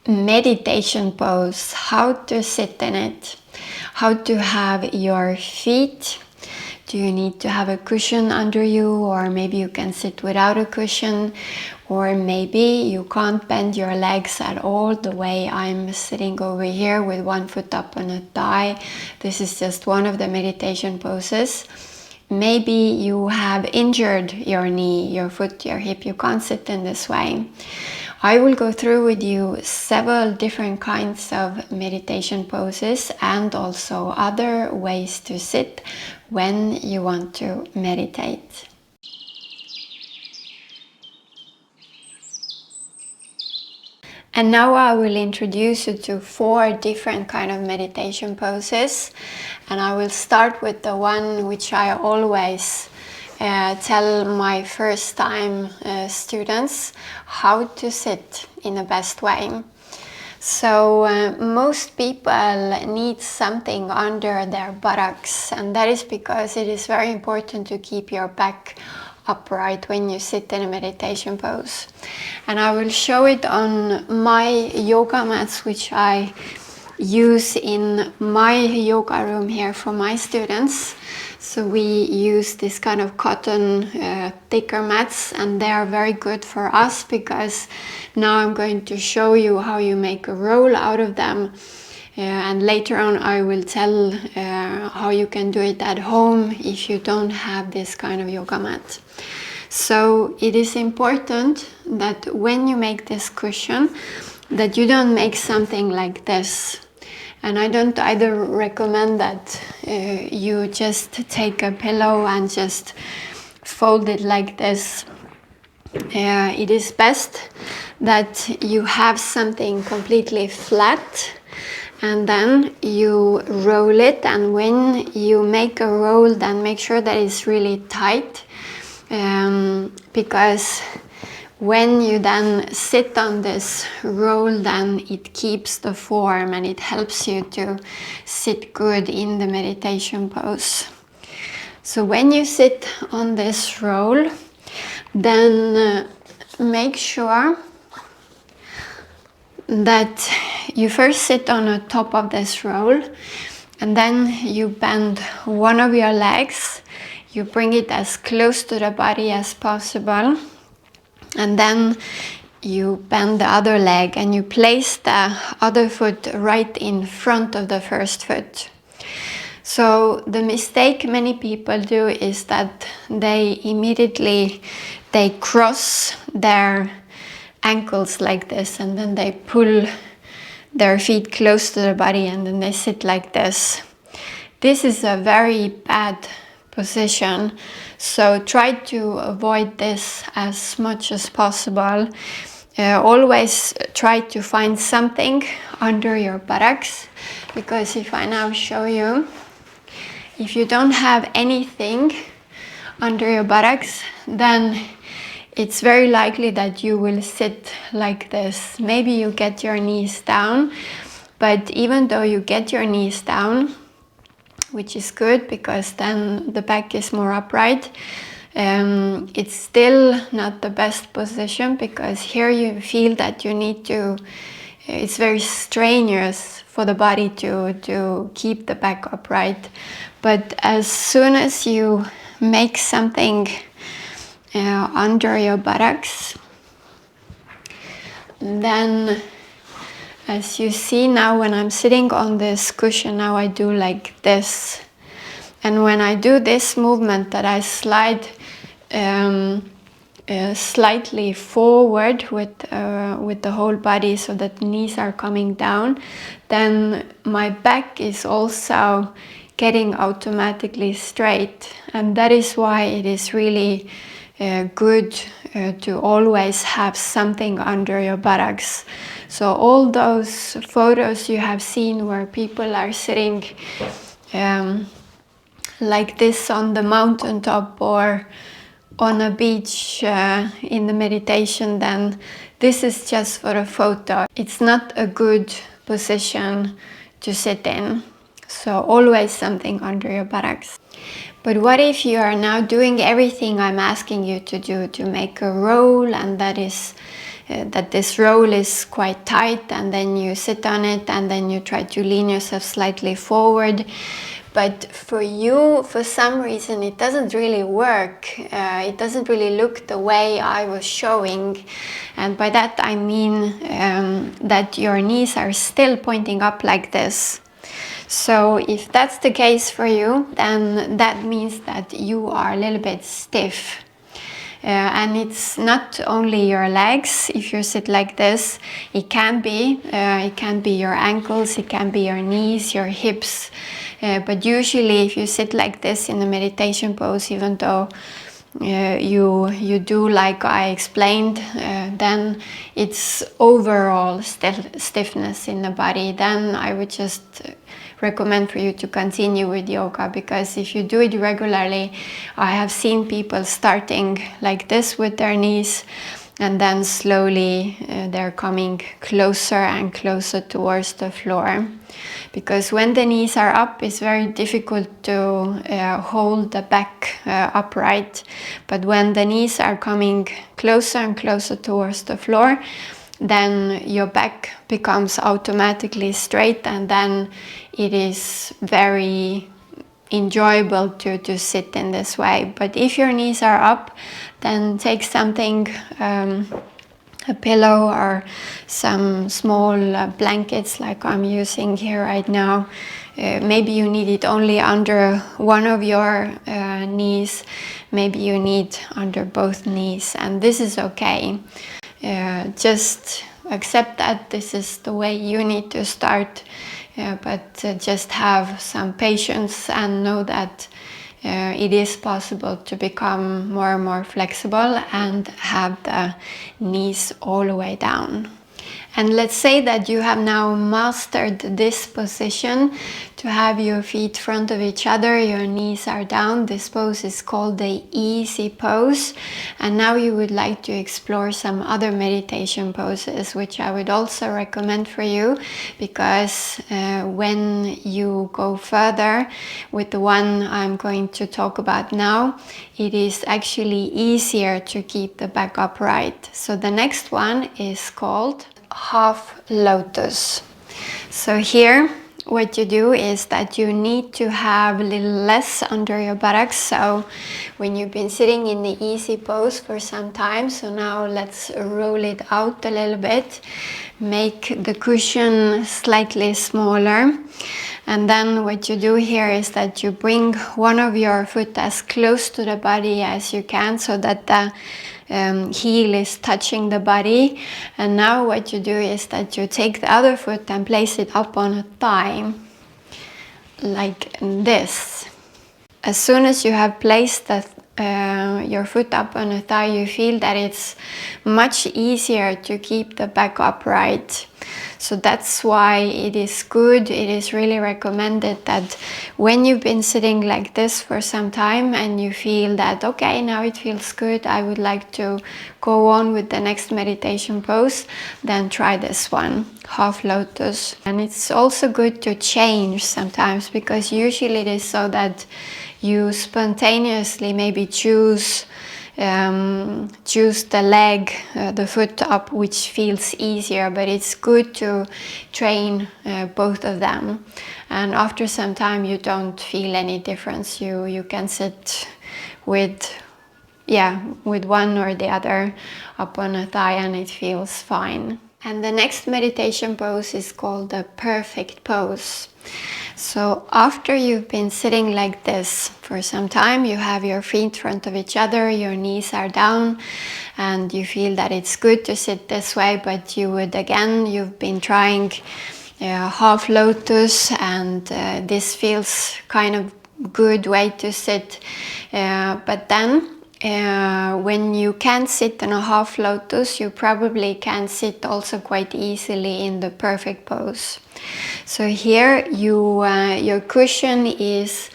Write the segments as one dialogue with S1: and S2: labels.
S1: meditation pose, how to sit in it, how to have your feet. Do you need to have a cushion under you, or maybe you can sit without a cushion, or maybe you can't bend your legs at all, the way I'm sitting over here with one foot up on a thigh. This is just one of the meditation poses. Maybe you have injured your knee, your foot, your hip, you can't sit in this way. I will go through with you several different kinds of meditation poses and also other ways to sit when you want to meditate. And now I will introduce you to 4 different kind of meditation poses, and I will start with the one which I always tell my first time students how to sit in the best way. So most people need something under their buttocks, and that is because it is very important to keep your back upright when you sit in a meditation pose. And I will show it on my yoga mats, which I use in my yoga room here for my students. So we use this kind of cotton thicker mats, and they are very good for us because now I'm going to show you how you make a roll out of them. And later on I will tell how you can do it at home if you don't have this kind of yoga mat. So it is important that when you make this cushion, that you don't make something like this. And I don't either recommend that you just take a pillow and just fold it like this. It is best that you have something completely flat, and then you roll it, and when you make a roll, then make sure that it's really tight, because when you then sit on this roll, then it keeps the form and it helps you to sit good in the meditation pose. So when you sit on this roll, then make sure that you first sit on the top of this roll, and then you bend one of your legs, you bring it as close to the body as possible, and then you bend the other leg and you place the other foot right in front of the first foot. So the mistake many people do is that they immediately cross their ankles like this, and then they pull their feet close to their body, and then they sit like this. This is a very bad position, so try to avoid this as much as possible. Always try to find something under your buttocks, because if I now show you, if you don't have anything under your buttocks, then it's very likely that you will sit like this. Maybe you get your knees down, but even though you get your knees down, which is good because then the back is more upright, it's still not the best position, because here you feel that you need to, it's very strenuous for the body to keep the back upright. But as soon as you make something under your buttocks, then as you see now, when I'm sitting on this cushion, now I do like this. And when I do this movement that I slide slightly forward with the whole body so that the knees are coming down, then my back is also getting automatically straight. And that is why it is really good to always have something under your buttocks. So all those photos you have seen where people are sitting like this on the mountaintop or on a beach in the meditation, then this is just for a photo. It's not a good position to sit in. So always something under your buttocks. But what if you are now doing everything I'm asking you to do, to make a roll, and that is that this roll is quite tight, and then you sit on it and then you try to lean yourself slightly forward. But for you, for some reason, it doesn't really work. It doesn't really look the way I was showing. And by that I mean that your knees are still pointing up like this. So if that's the case for you, then that means that you are a little bit stiff. And it's not only your legs. If you sit like this, it can be your ankles, it can be your knees, your hips. But usually if you sit like this in a meditation pose, even though you do like I explained, then it's overall stiffness in the body. Then I would just recommend for you to continue with yoga, because if you do it regularly, I have seen people starting like this with their knees, and then slowly they're coming closer and closer towards the floor. Because when the knees are up, it's very difficult to hold the back upright. But when the knees are coming closer and closer towards the floor, then your back becomes automatically straight, and then it is very enjoyable to sit in this way. But if your knees are up, then take something, a pillow or some small blankets like I'm using here right now. Maybe you need it only under one of your knees, maybe you need under both knees, and this is okay. Just accept that this is the way you need to start, but just have some patience and know that it is possible to become more and more flexible and have the knees all the way down. And let's say that you have now mastered this position, to have your feet front of each other, your knees are down. This pose is called the easy pose. And now you would like to explore some other meditation poses, which I would also recommend for you, because when you go further with the one I'm going to talk about now, it is actually easier to keep the back upright. So the next one is called half lotus. So here what you do is that you need to have a little less under your buttocks. So when you've been sitting in the easy pose for some time, so now let's roll it out a little bit, make the cushion slightly smaller, and then what you do here is that you bring one of your foot as close to the body as you can, so that the heel is touching the body. And now what you do is that you take the other foot and place it up on a thigh, like this. As soon as you have placed your foot up on a thigh, you feel that it's much easier to keep the back upright. So that's why it is good, it is really recommended that when you've been sitting like this for some time and you feel that, okay, now it feels good, I would like to go on with the next meditation pose, then try this one, half lotus. And it's also good to change sometimes, because usually it is so that you spontaneously maybe choose the leg, the foot up, which feels easier, but it's good to train both of them. And after some time you don't feel any difference. You can sit with one or the other up on a thigh and it feels fine. And the next meditation pose is called the perfect pose. So after you've been sitting like this for some time, you have your feet in front of each other, your knees are down, and you feel that it's good to sit this way, but you've been trying half lotus, and this feels kind of good way to sit, but then when you can sit in a half lotus, you probably can sit also quite easily in the perfect pose. So here your cushion is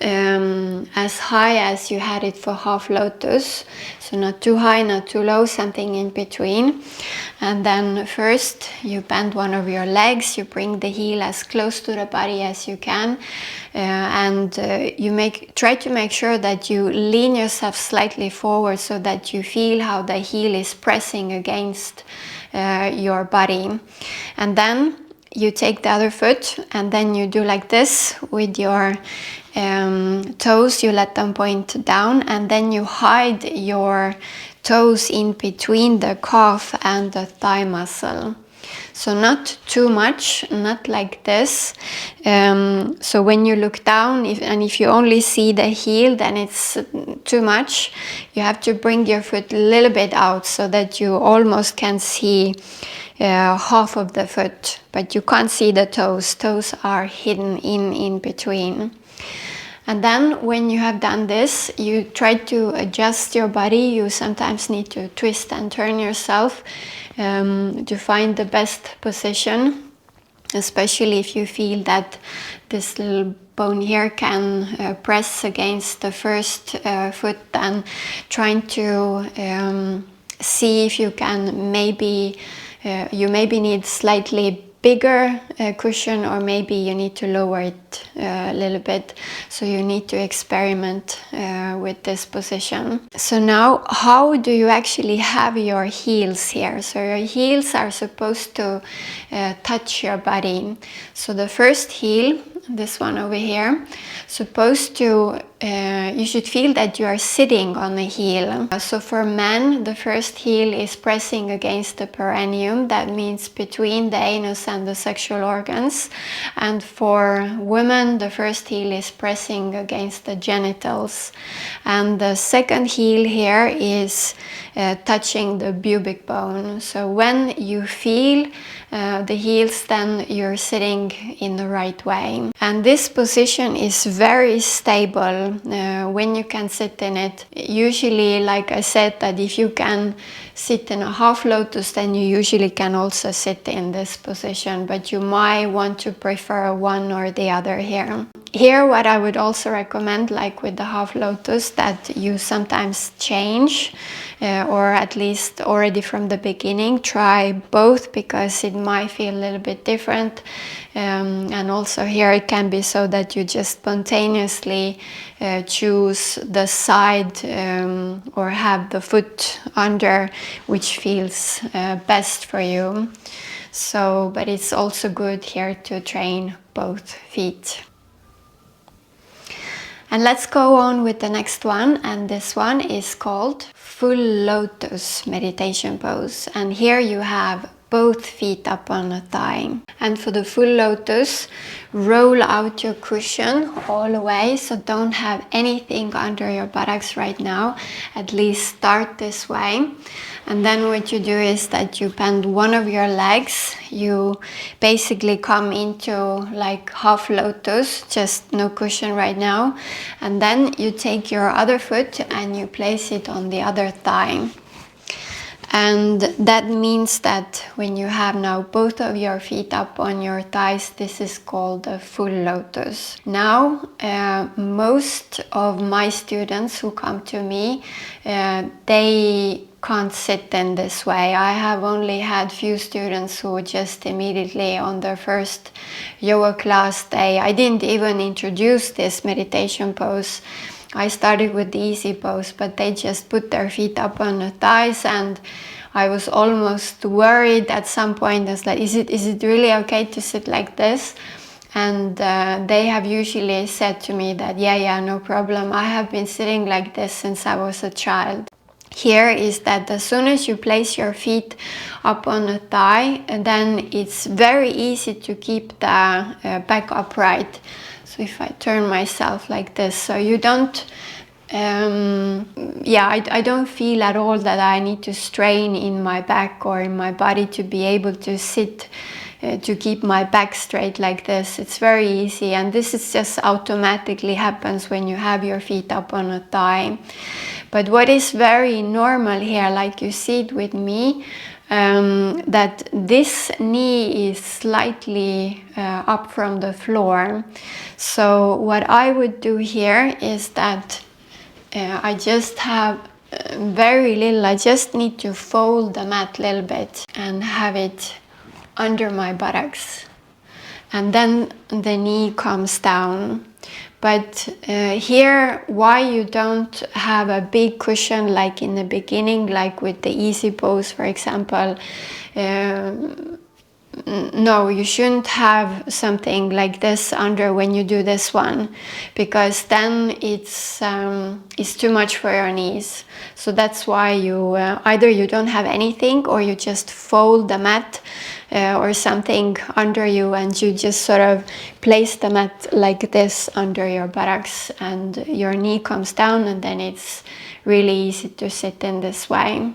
S1: as high as you had it for half lotus. So not too high, not too low, something in between. And then first you bend one of your legs, you bring the heel as close to the body as you can, and you try to make sure that you lean yourself slightly forward so that you feel how the heel is pressing against your body. And then you take the other foot and then you do like this with your toes, you let them point down, and then you hide your toes in between the calf and the thigh muscle. So not too much, not like this. So when you look down, if you only see the heel, then it's too much. You have to bring your foot a little bit out so that you almost can see half of the foot, but you can't see the toes. Toes are hidden in between. And then when you have done this, you try to adjust your body. You sometimes need to twist and turn yourself to find the best position, especially if you feel that this little bone here can press against the first foot, and trying to see if you can you maybe need slightly bigger cushion, or maybe you need to lower it a little bit. So you need to experiment with this position. So now, how do you actually have your heels here? So your heels are supposed to touch your body. So the first heel, this one over here, supposed to you should feel that you are sitting on a heel. So for men, the first heel is pressing against the perineum. That means between the anus and the sexual organs. And for women, the first heel is pressing against the genitals. And the second heel here is touching the pubic bone. So when you feel the heels, then you're sitting in the right way. And this position is very stable when you can sit in it. Usually, like I said, that if you can sit in a half lotus, then you usually can also sit in this position, but you might want to prefer one or the other here. Here, what I would also recommend, like with the half lotus, that you sometimes change, or at least already from the beginning, try both, because it might feel a little bit different. And also here it can be so that you just spontaneously choose the side or have the foot under which feels best for you. So, but it's also good here to train both feet. And let's go on with the next one, and this one is called Full Lotus Meditation Pose. And here you have both feet up on a thigh. And for the full lotus, roll out your cushion all the way, so don't have anything under your buttocks right now. At least start this way. And then what you do is that you bend one of your legs. You basically come into like half lotus, just no cushion right now. And then you take your other foot and you place it on the other thigh. And that means that when you have now both of your feet up on your thighs, this is called a full lotus. Now, most of my students who come to me, they can't sit in this way. I have only had few students who just immediately on their first yoga class day, I didn't even introduce this meditation pose. I started with the easy pose, but they just put their feet up on the thighs, and I was almost worried at some point. I was like, is it really okay to sit like this? And they have usually said to me that, yeah, no problem. I have been sitting like this since I was a child. Here is that as soon as you place your feet up on a thigh, then it's very easy to keep the back upright. So if I turn myself like this, so you don't, I don't feel at all that I need to strain in my back or in my body to be able to sit, to keep my back straight like this. It's very easy, and this is just automatically happens when you have your feet up on a thigh. But what is very normal here, like you see it with me, that this knee is slightly up from the floor. So what I would do here is that I just have very little, I just need to fold the mat a little bit and have it under my buttocks, and then the knee comes down. But here, why you don't have a big cushion like in the beginning, like with the easy pose, for example, no, you shouldn't have something like this under when you do this one, because then it's too much for your knees. So that's why you either you don't have anything, or you just fold the mat or something under you, and you just sort of place the mat like this under your buttocks, and your knee comes down, and then it's really easy to sit in this way.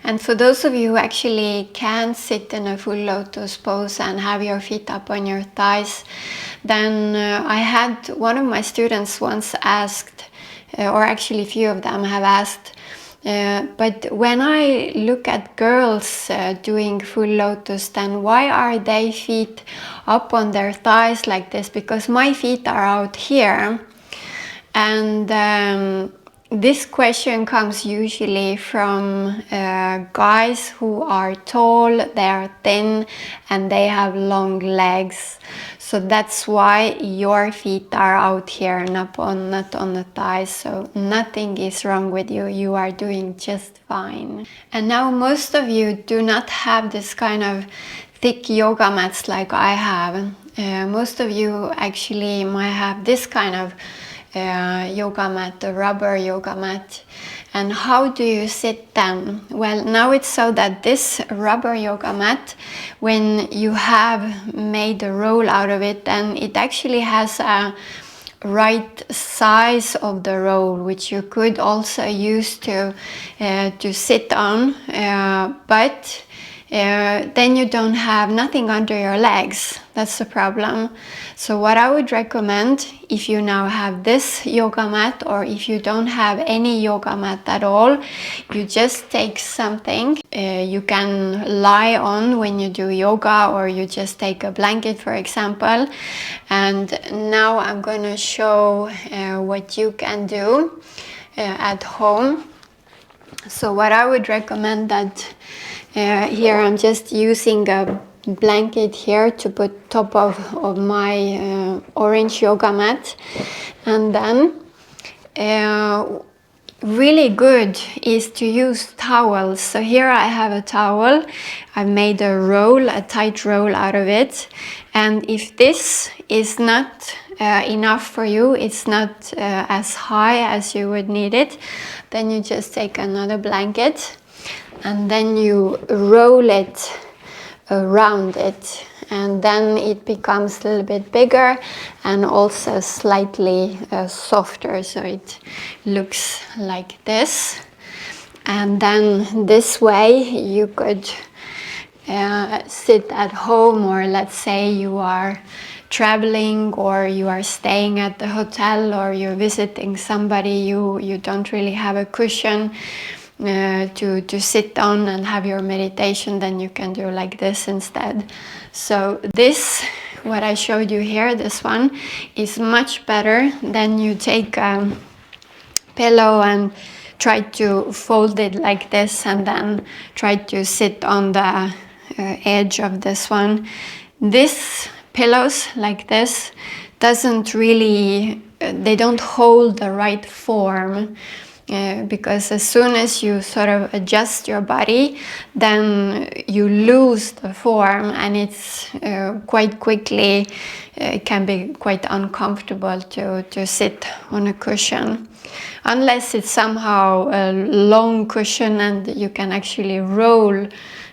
S1: And for those of you who actually can sit in a full lotus pose and have your feet up on your thighs, then I had one of my students once asked, or actually a few of them have asked, but when I look at girls doing full lotus, then why are their feet up on their thighs like this? Because my feet are out here. And this question comes usually from guys who are tall, they are thin, and they have long legs. So that's why your feet are out here, not on the thighs. So nothing is wrong with you. You are doing just fine. And now most of you do not have this kind of thick yoga mats like I have. Most of you actually might have this kind of yoga mat, the rubber yoga mat. And how do you sit then? Well, now it's so that this rubber yoga mat, when you have made a roll out of it, then it actually has a right size of the roll, which you could also use to sit on, but then you don't have nothing under your legs. That's the problem. So what I would recommend, if you now have this yoga mat, or if you don't have any yoga mat at all, you just take something you can lie on when you do yoga, or you just take a blanket, for example. And now I'm going to show what you can do at home. So what I would recommend that here I'm just using a blanket here to put top of my orange yoga mat. And then really good is to use towels. So here I have a towel. I've made a roll, a tight roll out of it. And if this is not enough for you, it's not as high as you would need it, then you just take another blanket and then you roll it around it, and then it becomes a little bit bigger and also slightly softer, so it looks like this. And then this way you could sit at home, or let's say you are traveling, or you are staying at the hotel, or you're visiting somebody, you don't really have a cushion to sit on and have your meditation, then you can do like this instead. So this, what I showed you here, this one is much better than you take a pillow and try to fold it like this and then try to sit on the edge of this one. This pillows like this doesn't really, they don't hold the right form. Because as soon as you sort of adjust your body, then you lose the form, and it's quite quickly, it can be quite uncomfortable to sit on a cushion. Unless it's somehow a long cushion and you can actually roll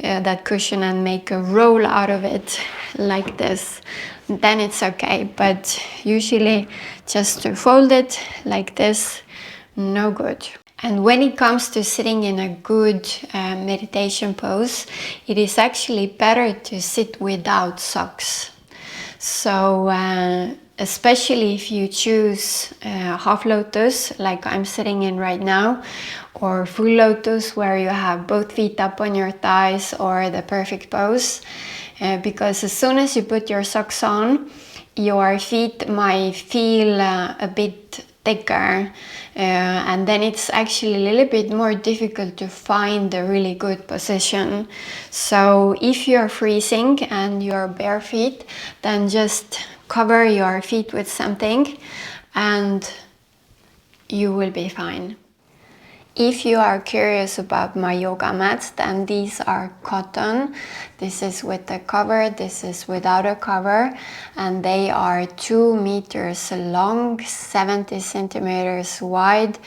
S1: that cushion and make a roll out of it like this, then it's okay. But usually just to fold it like this, no good. And when it comes to sitting in a good meditation pose, it is actually better to sit without socks. So especially if you choose half lotus like I'm sitting in right now, or full lotus, where you have both feet up on your thighs, or the perfect pose. Because as soon as you put your socks on, your feet might feel a bit thicker, and then it's actually a little bit more difficult to find a really good position. So if you're freezing and you're bare feet, then just cover your feet with something and you will be fine. If you are curious about my yoga mats, then these are cotton. This is with a cover, this is without a cover, and they are 2 meters long, 70 centimeters wide.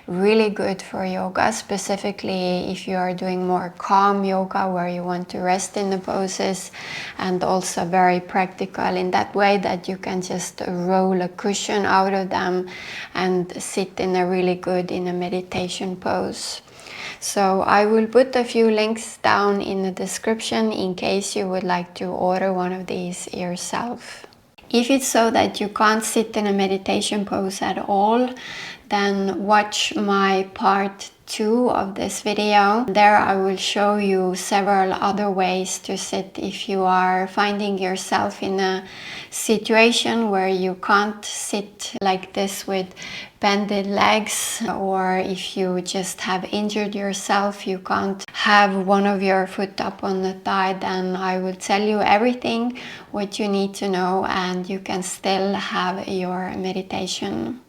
S1: Really good for yoga, specifically if you are doing more calm yoga where you want to rest in the poses, and also very practical in that way that you can just roll a cushion out of them and sit in a really good in a meditation pose. So I will put a few links down in the description in case you would like to order one of these yourself. If it's so that you can't sit in a meditation pose at all, then watch my part 2 of this video. There I will show you several other ways to sit if you are finding yourself in a situation where you can't sit like this with bended legs, or if you just have injured yourself, you can't have one of your foot up on the thigh, then I will tell you everything what you need to know and you can still have your meditation.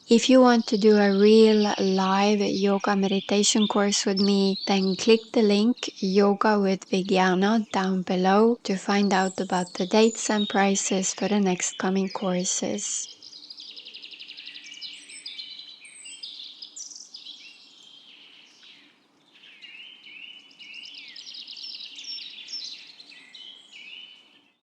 S1: If you want to do a real live yoga meditation course with me, then click the link Yoga with Vigyana down below to find out about the dates and prices for the next coming courses.